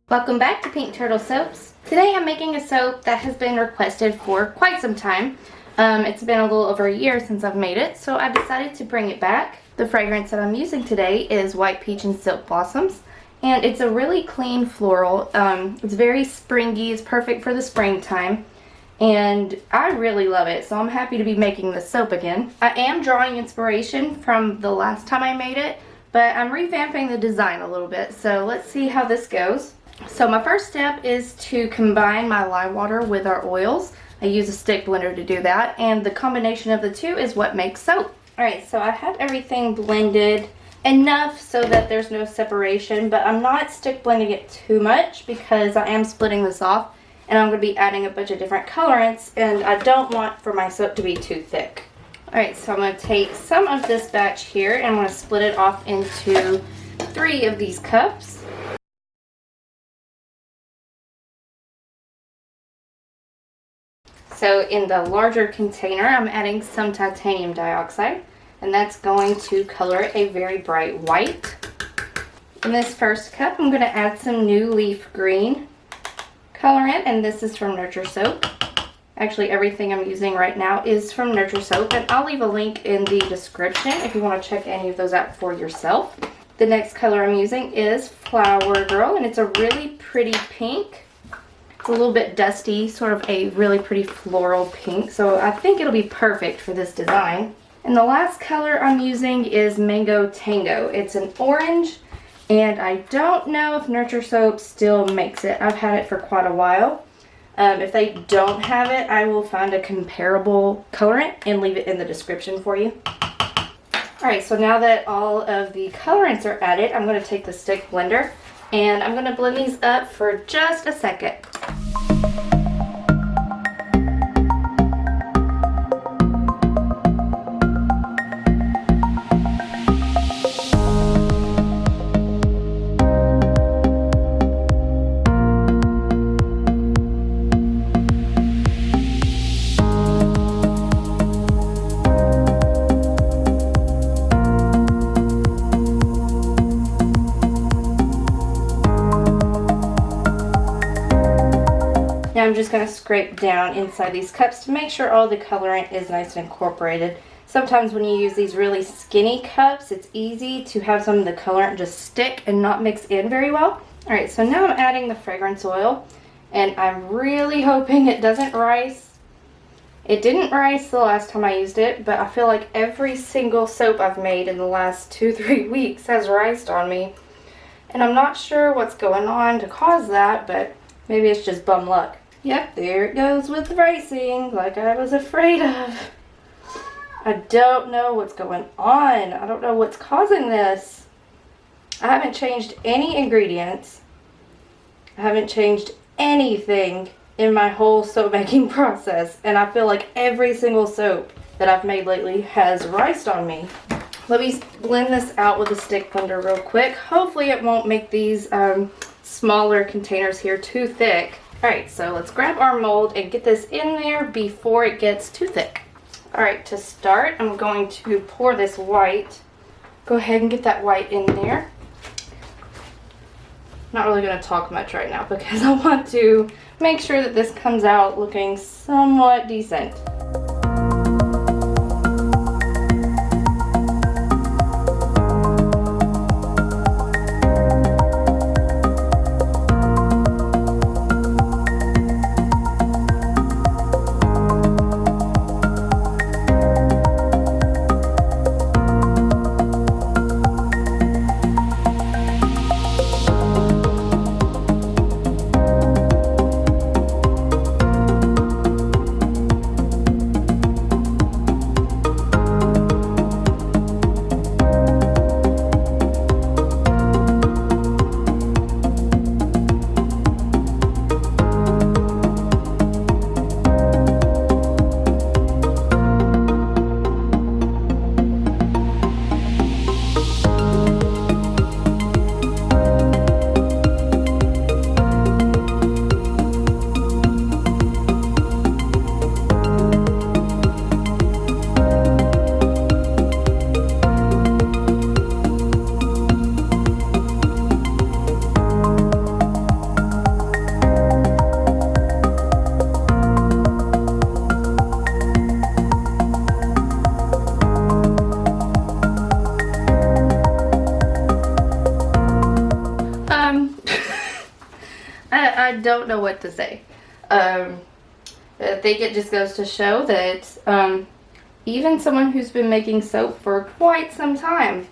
Welcome back to Pink Turtle Soaps. Today I'm making a soap that has been requested for quite some time. It's been a little over a year since I've made it, so I decided to bring it back. The fragrance that I'm using today is White Peach and Silk Blossoms, and it's a really clean floral. It's very springy, it's perfect for the springtime, and I really love it, so I'm happy to be making this soap again. I am drawing inspiration from the last time I made it, but I'm revamping the design a little bit, so let's see how this goes. So my first step is to combine my lime water with our oils. I use a stick blender to do that, and the combination of the two is what makes soap. Alright, so I have everything blended enough so that there's no separation, but I'm not stick blending it too much because I am splitting this off and I'm going to be adding a bunch of different colorants, and I don't want for my soap to be too thick. Alright, so I'm going to take some of this batch here and I'm going to split it off into 3 of these cups. So in the larger container, I'm adding some titanium dioxide, and that's going to color a very bright white. In this first cup, I'm going to add some New Leaf Green colorant, and this is from Nurture Soap. Actually, everything I'm using right now is from Nurture Soap, and I'll leave a link in the description if you want to check any of those out for yourself. The next color I'm using is Flower Girl, and it's a really pretty pink. It's a little bit dusty, sort of a really pretty floral pink, so I think it'll be perfect for this design. And the last color I'm using is Mango Tango. It's an orange, and I don't know if Nurture Soap still makes it. I've had it for quite a while. If they don't have it, I will find a comparable colorant and leave it in the description for you. Alright, so now that all of the colorants are added, I'm going to take the stick blender and I'm going to blend these up for just a second. Now I'm just going to scrape down inside these cups to make sure all the colorant is nice and incorporated. Sometimes when you use these really skinny cups, it's easy to have some of the colorant just stick and not mix in very well. Alright, so now I'm adding the fragrance oil, and I'm really hoping it doesn't rise. It didn't rise the last time I used it, but I feel like every single soap I've made in the last 2-3 weeks has rised on me. And I'm not sure what's going on to cause that, but maybe it's just bum luck. Yep, there it goes with the racing, like I was afraid of. I don't know what's going on. I don't know what's causing this. I haven't changed any ingredients. I haven't changed anything in my whole soap making process, and I feel like every single soap that I've made lately has rised on me. Let me blend this out with a stick blender real quick. Hopefully it won't make these smaller containers here too thick. Alright, so let's grab our mold and get this in there before it gets too thick. Alright, to start, I'm going to pour this white. Go ahead and get that white in there. Not really going to talk much right now because I want to make sure that this comes out looking somewhat decent. I don't know what to say. I think it just goes to show that even someone who's been making soap for quite some time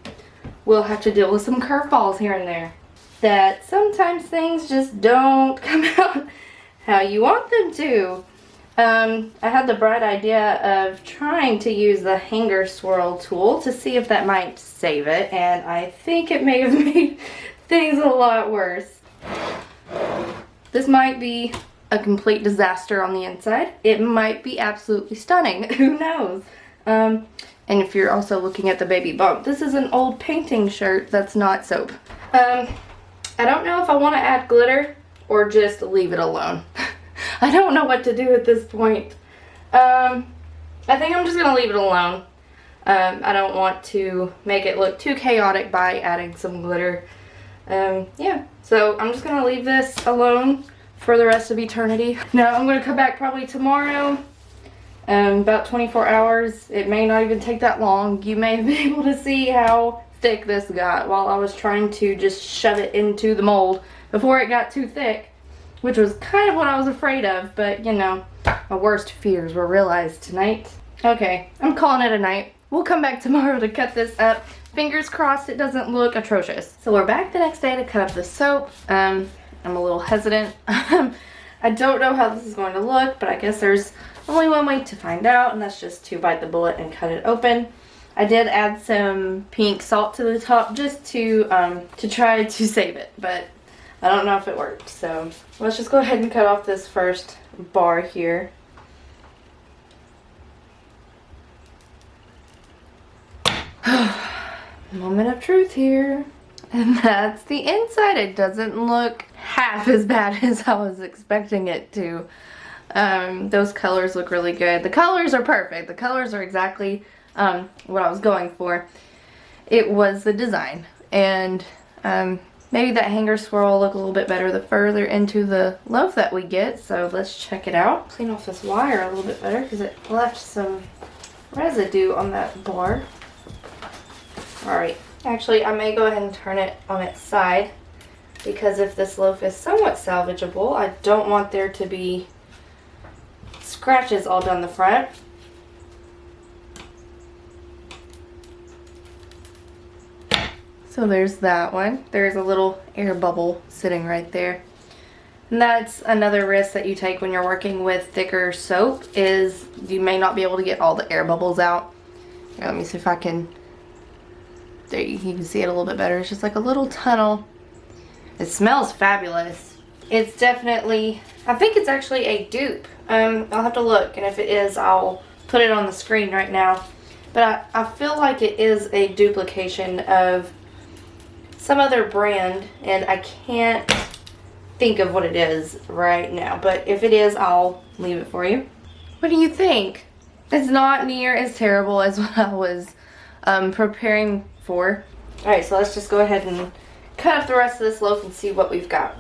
will have to deal with some curveballs here and there. That sometimes things just don't come out how you want them to. I had the bright idea of trying to use the hanger swirl tool to see if that might save it, and I think it may have made things a lot worse. This might be a complete disaster on the inside. It might be absolutely stunning. Who knows? And if you're also looking at the baby bump, this is an old painting shirt that's not soap. I don't know if I want to add glitter or just leave it alone. I don't know what to do at this point. I think I'm just going to leave it alone. I don't want to make it look too chaotic by adding some glitter. Yeah, so I'm just going to leave this alone for the rest of eternity. Now I'm going to come back probably tomorrow. About 24 hours. It may not even take that long. You may have been able to see how thick this got while I was trying to just shove it into the mold before it got too thick, which was kind of what I was afraid of, but you know, my worst fears were realized tonight. Okay, I'm calling it a night. We'll come back tomorrow to cut this up. Fingers crossed it doesn't look atrocious. So we're back the next day to cut up the soap. I'm a little hesitant. I don't know how this is going to look, but I guess there's only one way to find out, and that's just to bite the bullet and cut it open. I did add some pink salt to the top just to try to save it, but I don't know if it worked. So let's just go ahead and cut off this first bar here. Moment of truth here. And that's the inside. It doesn't look half as bad as I was expecting it to. Those colors look really good. The colors are perfect. The colors are exactly what I was going for. It was the design. And maybe that hanger swirl will look a little bit better the further into the loaf that we get. So let's check it out. Clean off this wire a little bit better because it left some residue on that bar. Alright. Actually, I may go ahead and turn it on its side because if this loaf is somewhat salvageable, I don't want there to be scratches all down the front. So there's that one. There's a little air bubble sitting right there. And that's another risk that you take when you're working with thicker soap, is you may not be able to get all the air bubbles out. Here, let me see if I can. There, you can see it a little bit better. It's just like a little tunnel. It smells fabulous. It's definitely, I think it's actually a dupe. I'll have to look, and if it is, I'll put it on the screen right now. But I feel like it is a duplication of some other brand, and I can't think of what it is right now. But if it is, I'll leave it for you. What do you think? It's not near as terrible as what I was preparing for. Alright, so let's just go ahead and cut up the rest of this loaf and see what we've got.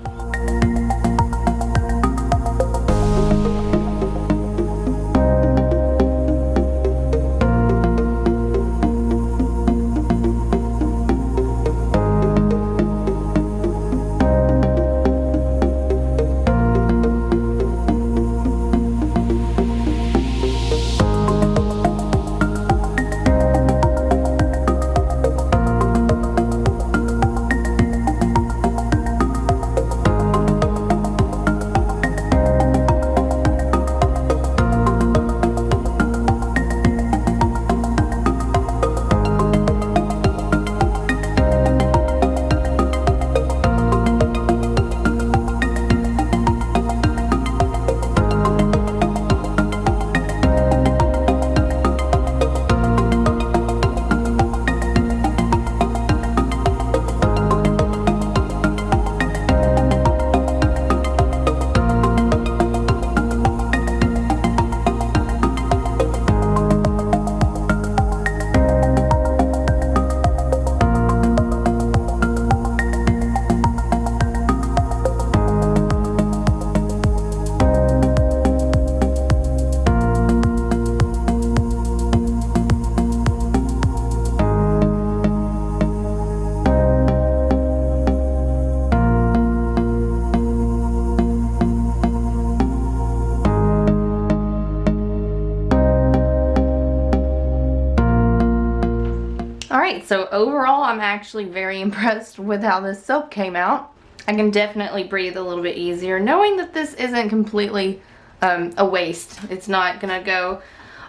Alright, so overall I'm actually very impressed with how this soap came out. I can definitely breathe a little bit easier knowing that this isn't completely a waste. It's not gonna go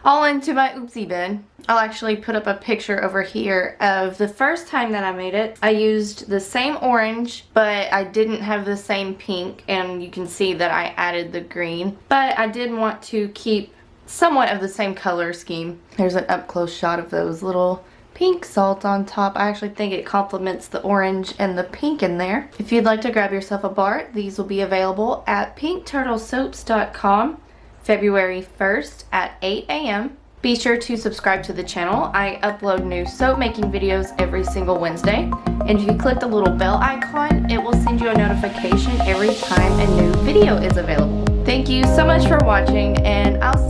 all into my oopsie bin. I'll actually put up a picture over here of the first time that I made it. I used the same orange, but I didn't have the same pink, and you can see that I added the green. But I did want to keep somewhat of the same color scheme. There's an up close shot of those little pink salt on top. I actually think it complements the orange and the pink in there. If you'd like to grab yourself a bar, these will be available at pinkturtlesoaps.com February 1st at 8 a.m. Be sure to subscribe to the channel. I upload new soap making videos every single Wednesday. And if you click the little bell icon, it will send you a notification every time a new video is available. Thank you so much for watching, and I'll see you